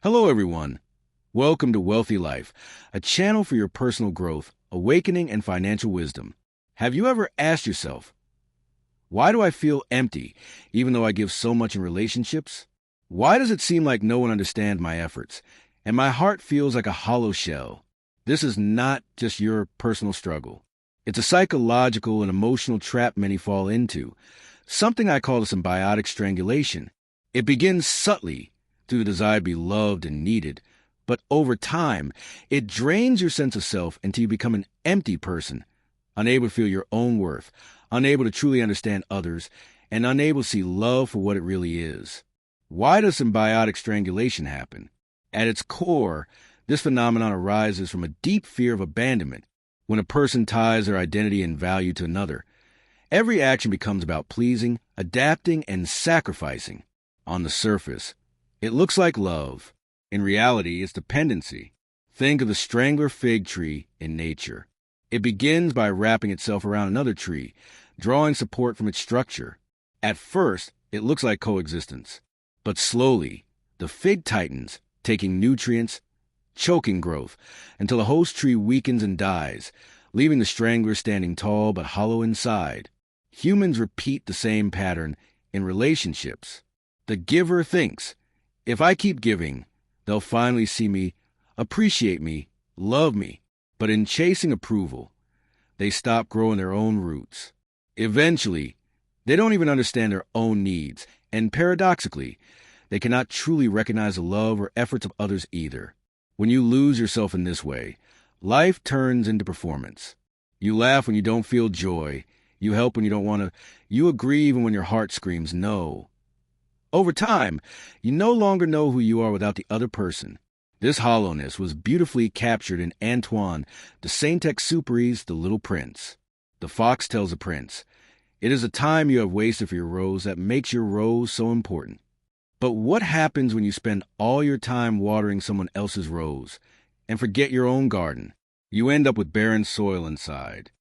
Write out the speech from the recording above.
Hello, everyone. Welcome to Wealthy Life, a channel for your personal growth, awakening, and financial wisdom. Have you ever asked yourself, why do I feel empty, even though I give so much in relationships? Why does it seem like no one understands my efforts, and my heart feels like a hollow shell? This is not just your personal struggle. It's a psychological and emotional trap many fall into, something I call a symbiotic strangulation. It begins subtly through the desire to be loved and needed, but over time, it drains your sense of self until you become an empty person, unable to feel your own worth, unable to truly understand others, and unable to see love for what it really is. Why does symbiotic strangulation happen? At its core, this phenomenon arises from a deep fear of abandonment. When a person ties their identity and value to another, every action becomes about pleasing, adapting, and sacrificing. On the surface, it looks like love. In reality, it's dependency. Think of the strangler fig tree in nature. It begins by wrapping itself around another tree, drawing support from its structure. At first, it looks like coexistence. But slowly, the fig tightens, taking nutrients, choking growth, until the host tree weakens and dies, leaving the strangler standing tall but hollow inside. Humans repeat the same pattern in relationships. The giver thinks, if I keep giving, they'll finally see me, appreciate me, love me. But in chasing approval, they stop growing their own roots. Eventually, they don't even understand their own needs, and paradoxically, they cannot truly recognize the love or efforts of others either. When you lose yourself in this way, life turns into performance. You laugh when you don't feel joy. You help when you don't want to. You agree even when your heart screams no. Over time, you no longer know who you are without the other person. This hollowness was beautifully captured in Antoine de Saint-Exupéry's The Little Prince. The fox tells the prince, "It is the time you have wasted for your rose that makes your rose so important." But what happens when you spend all your time watering someone else's rose and forget your own garden? You end up with barren soil inside.